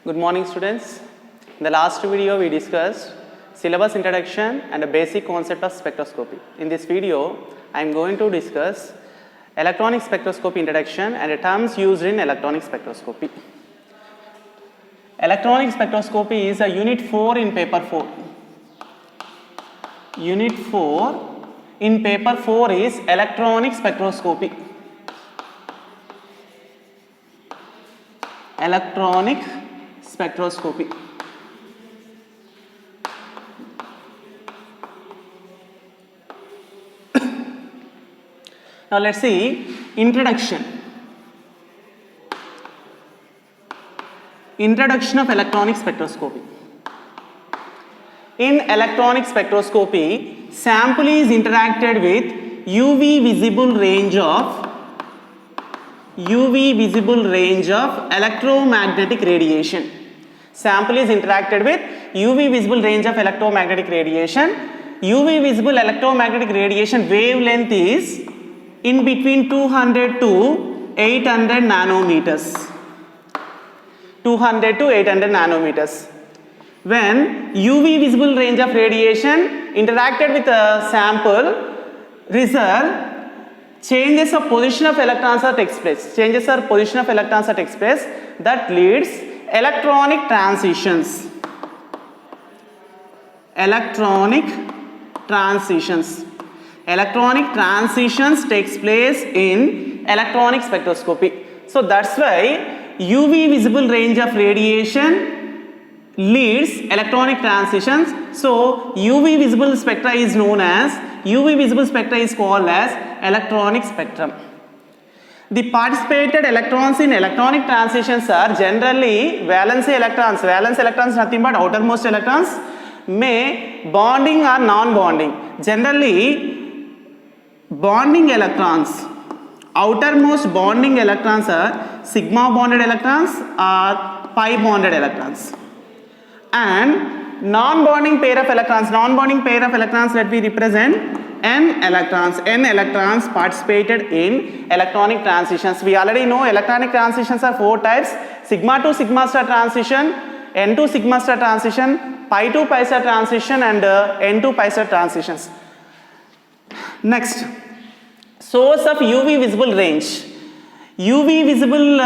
Good morning, students. In the last video, we discussed syllabus introduction and a basic concept of spectroscopy. In this video, I am going to discuss electronic spectroscopy introduction and the terms used in electronic spectroscopy. Electronic spectroscopy is a unit 4 in paper 4. Unit 4 in paper 4 is electronic spectroscopy. Electronic spectroscopy. Now let's see introduction. Introduction of electronic spectroscopy. In electronic spectroscopy, sample is interacted with UV visible range of electromagnetic radiation. Sample is interacted with UV visible range of electromagnetic radiation. UV visible electromagnetic radiation wavelength is in between 200 to 800 nanometers. 200 to 800 nanometers. When UV visible range of radiation interacted with a sample, result changes of position of electrons takes place. Changes of position of electrons takes place that leads electronic transitions. Electronic transitions. Electronic transitions takes place in electronic spectroscopy. So that's why UV visible range of radiation leads electronic transitions. So UV visible spectra is known as called as electronic spectrum. The participated electrons in electronic transitions are generally valence electrons. Valence electrons nothing but outermost electrons, may bonding or non-bonding. Generally bonding electrons, outermost bonding electrons are sigma bonded electrons or pi bonded electrons. And non-bonding pair of electrons, let me represent N electrons participated in electronic transitions. We already know electronic transitions are 4 types: sigma to sigma star transition, N to sigma star transition, pi to pi star transition, and N to pi star transitions. Next, source of UV visible range. UV visible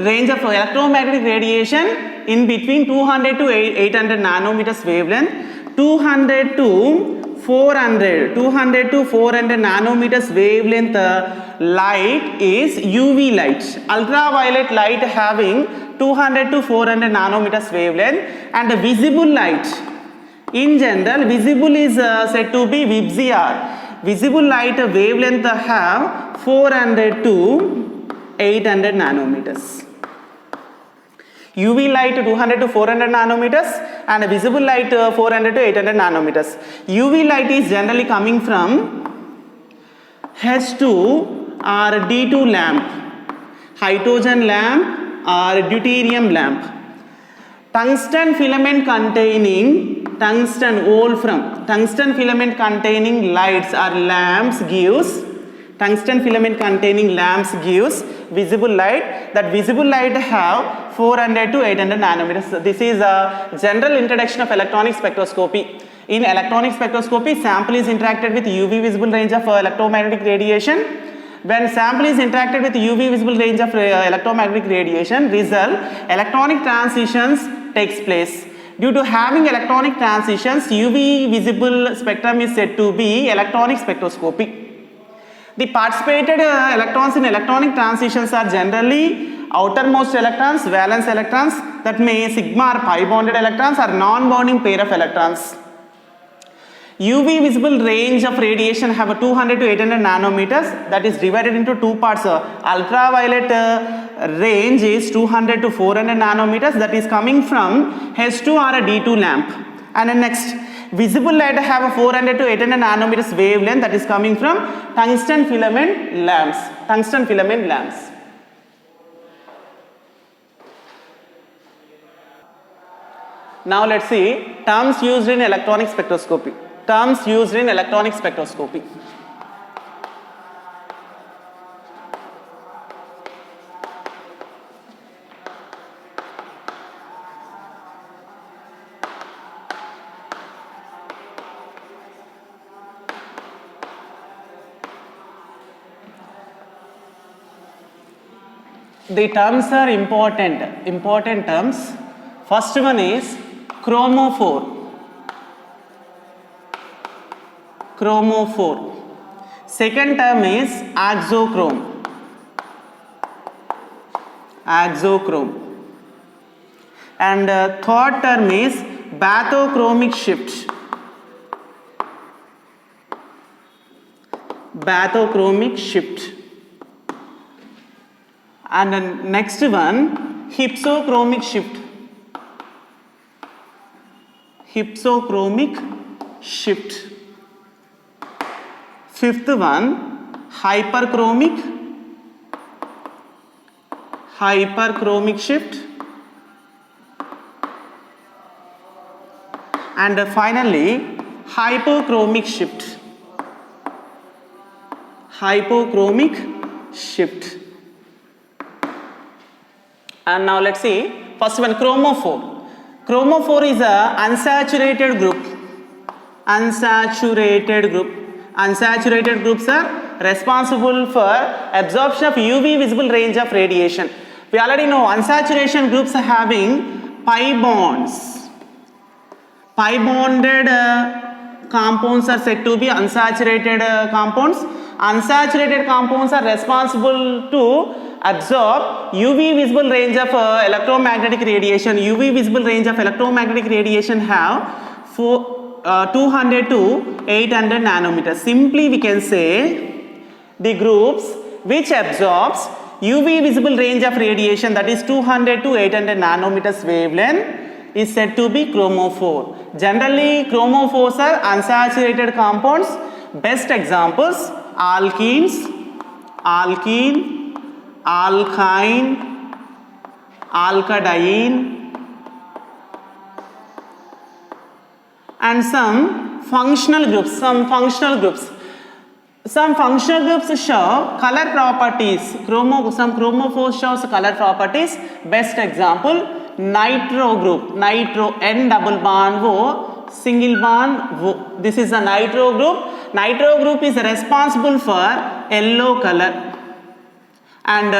range of electromagnetic radiation in between 200 to 800 nanometers wavelength. 200 to 400 nanometers wavelength light is UV light. Ultraviolet light having 200 to 400 nanometers wavelength, and the visible light in general, visible is said to be VIBGR. Visible light wavelength have 400 to 800 nanometers. UV light 200 to 400 nanometers and visible light 400 to 800 nanometers. UV light is generally coming from H2 or D2 lamp, hydrogen lamp or deuterium lamp. Tungsten filament containing tungsten filament containing lights or lamps gives visible light. That visible light have 400 to 800 nanometers. This is a general introduction of electronic spectroscopy. In electronic spectroscopy, sample is interacted with UV visible range of electromagnetic radiation. When sample is interacted with UV visible range of electromagnetic radiation, result electronic transitions takes place. Due to having electronic transitions, UV visible spectrum is said to be electronic spectroscopy. The participated electrons in electronic transitions are generally outermost electrons, valence electrons, that may sigma or pi bonded electrons or non-bonding pair of electrons. UV visible range of radiation have a 200 to 800 nanometers, that is divided into 2 parts. Ultraviolet range is 200 to 400 nanometers, that is coming from H2 or a D2 lamp. And then next, visible light have a 400 to 800 nanometers wavelength, that is coming from tungsten filament lamps. Now let's see terms used in electronic spectroscopy. The terms are important terms. First one is chromophore. Second term is axochrome. And third term is bathochromic shift. And then next one, hypsochromic shift. Fifth one, hyperchromic shift. And finally, hypochromic shift. And now let's see, first one, chromophore. Chromophore is a unsaturated group. Unsaturated groups are responsible for absorption of UV visible range of radiation. We already know unsaturation groups are having pi bonds. Pi bonded compounds are said to be unsaturated compounds. Unsaturated compounds are responsible to absorb UV visible range of electromagnetic radiation. UV visible range of electromagnetic radiation have 200 to 800 nanometers. Simply we can say the groups which absorbs UV visible range of radiation, that is 200 to 800 nanometers wavelength, is said to be chromophore. Generally, chromophores are unsaturated compounds. Best examples: alkenes, alkene, alkyne, alkadiene, and some functional groups. Some functional groups show color properties. Some chromophores shows color properties. Best example, nitro group. Nitro, N double bond O, single bond O. This is a nitro group. Nitro group is responsible for yellow color. And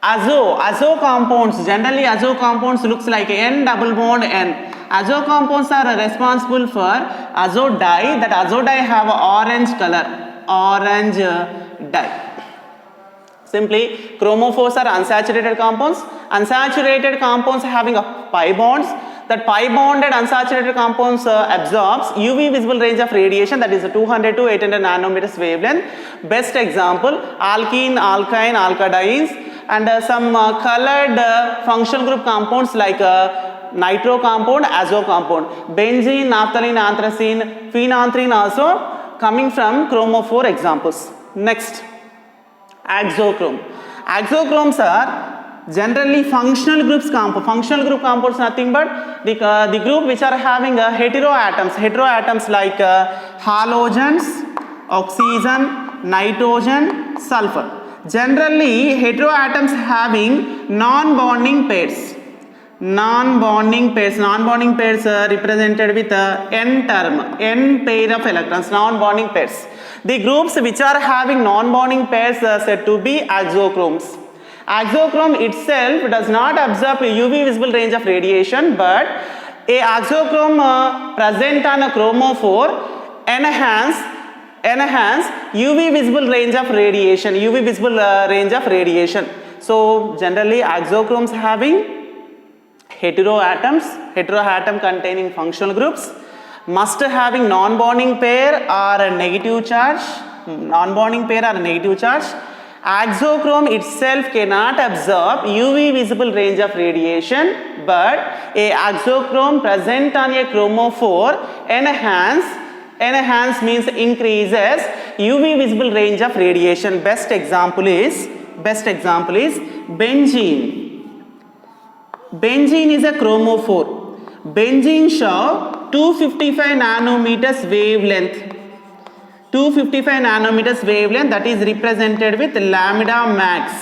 azo compounds, generally azo compounds looks like N double bond N. Azo compounds are responsible for azo dye. That azo dye have orange color, orange dye. Simply, chromophores are unsaturated compounds. Unsaturated compounds having a pi bonds. That pi bonded unsaturated compounds absorbs UV visible range of radiation, that is 200 to 800 nanometers wavelength. Best example, alkene, alkyne, alkadienes, and some colored functional group compounds like nitro compound, azo compound, benzene, naphthalene, anthracene, phenanthrene also coming from chromophore examples. Next, axochrome. Axochromes are generally functional groups compound. Functional group compounds nothing but the group which are having heteroatoms like halogens, oxygen, nitrogen, sulfur. Generally, heteroatoms having non-bonding pairs. Non-bonding pairs represented with n term, n pair of electrons, non-bonding pairs. The groups which are having non-bonding pairs are said to be axochromes. Axochrome itself does not absorb UV visible range of radiation, but a axochrome present on a chromophore enhance UV visible range of radiation. So generally axochromes having heteroatom containing functional groups, must having non-bonding pair or a negative charge. Axochrome itself cannot absorb UV visible range of radiation, but a axochrome present on a chromophore enhance means increases UV visible range of radiation. Best example is benzene. Benzene is a chromophore. Benzene show 255 nanometers wavelength. 255 nanometers wavelength, that is represented with lambda max.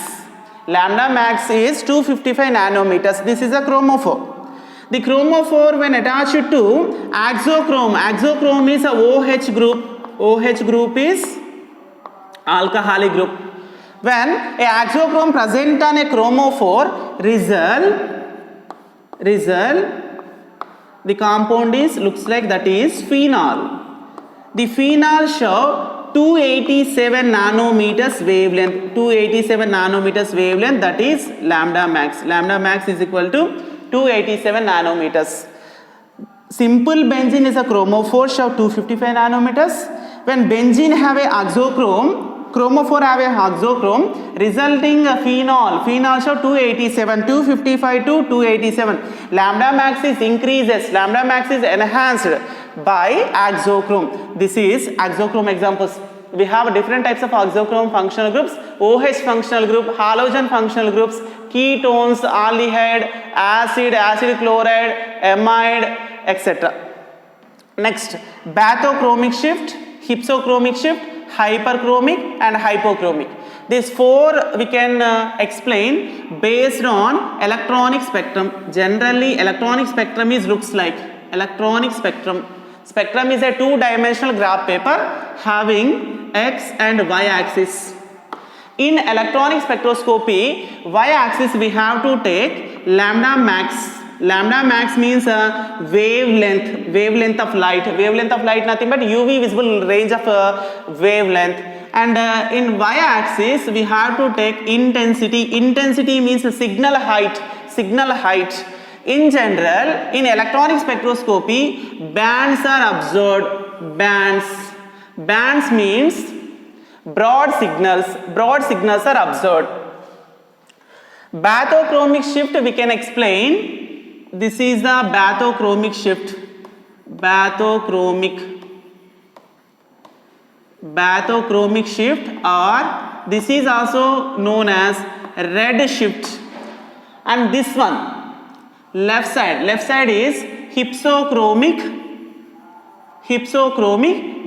Lambda max is 255 nanometers. This is a chromophore. The chromophore when attached to axochrome is a OH group. OH group is alcoholic group. When a axochrome present on a chromophore, the compound is looks like that is phenol. The phenol show 287 nanometers wavelength. 287 nanometers wavelength, that is lambda max. Lambda max is equal to 287 nanometers. Simple benzene is a chromophore show 255 nanometers. When benzene have a oxochrome, chromophore have a oxochrome, resulting phenol show 255 to 287. Lambda max is increases, lambda max is enhanced by oxochrome. This is oxochrome examples. We have different types of oxochrome functional groups: OH functional group, halogen functional groups, ketones, aldehyde, acid chloride, amide, etc. Next, bathochromic shift, hypsochromic shift, hyperchromic and hypochromic. These four we can explain based on electronic spectrum. Generally, electronic spectrum is looks like electronic spectrum. Spectrum is a two-dimensional graph paper having x and y axis. In electronic spectroscopy, y axis we have to take lambda max. Lambda max means wavelength of light. Wavelength of light nothing but UV visible range of wavelength. And in y axis we have to take intensity. Intensity means signal height. In general, in electronic spectroscopy, bands are observed. Bands means broad signals. Broad signals are observed. Bathochromic shift we can explain. This is the bathochromic shift. Bathochromic shift, or this is also known as red shift. And this one, left side is hypsochromic.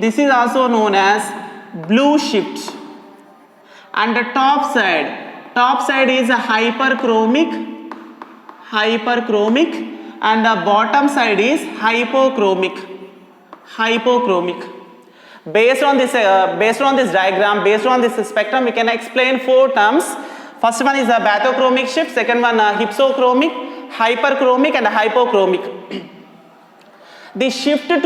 This is also known as blue shift. And the top side is a hyperchromic, and the bottom side is hypochromic. Based on this diagram, based on this spectrum, we can explain four terms. First one is a bathochromic shift, second one hypsochromic, hyperchromic and hypochromic. The shift of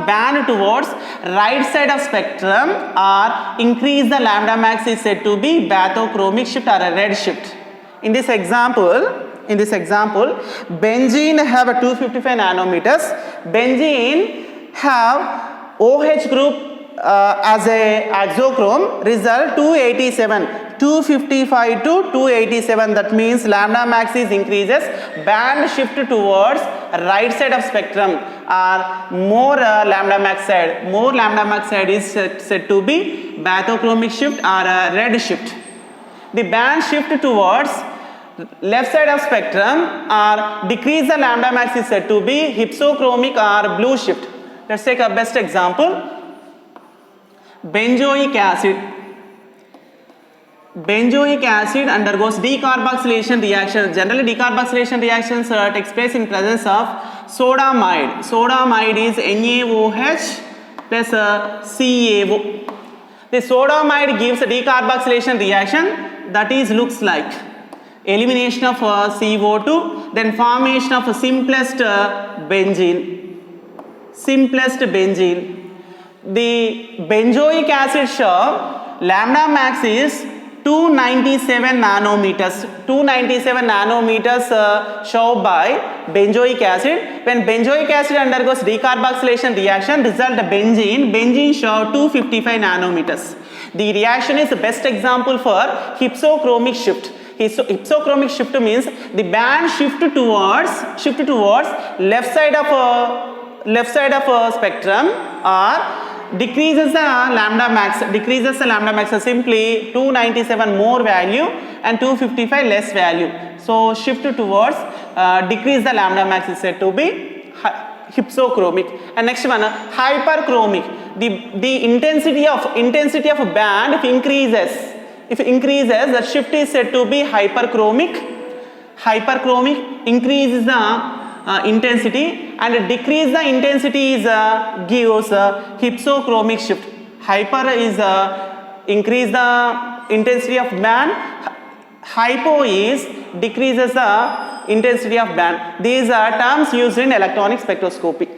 band towards right side of spectrum or increase the lambda max is said to be bathochromic shift or a red shift. In this example, benzene have a 255 nanometers. Benzene have OH group as a oxochrome, result 255 to 287. That means lambda max is increases, band shift towards right side of spectrum or more lambda max side is said to be bathochromic shift or red shift. The band shift towards left side of spectrum or decrease the lambda max is said to be hypsochromic or blue shift. Let's take a best example. Benzoic acid undergoes decarboxylation reaction. Generally, decarboxylation reactions takes place in presence of sodamide. Sodamide is NaOH plus CaO. The sodamide gives a decarboxylation reaction that is looks like elimination of CO2, then formation of simplest benzene. The benzoic acid show lambda max is 297 nanometers. 297 nanometers shown by benzoic acid. When benzoic acid undergoes decarboxylation reaction, result benzene show 255 nanometers. The reaction is the best example for hypsochromic shift. Hypsochromic shift means the band shift towards left side of spectrum or decreases the lambda max. Simply 297 more value and 255 less value. So shift towards decrease the lambda max is said to be hypsochromic. And next one, hyperchromic. The intensity of band if increases, the shift is said to be hyperchromic. Hyperchromic increases the intensity, and decrease the intensity is gives hypsochromic shift. Hyper is increase the intensity of band. Hypo is decreases the intensity of band. These are terms used in electronic spectroscopy.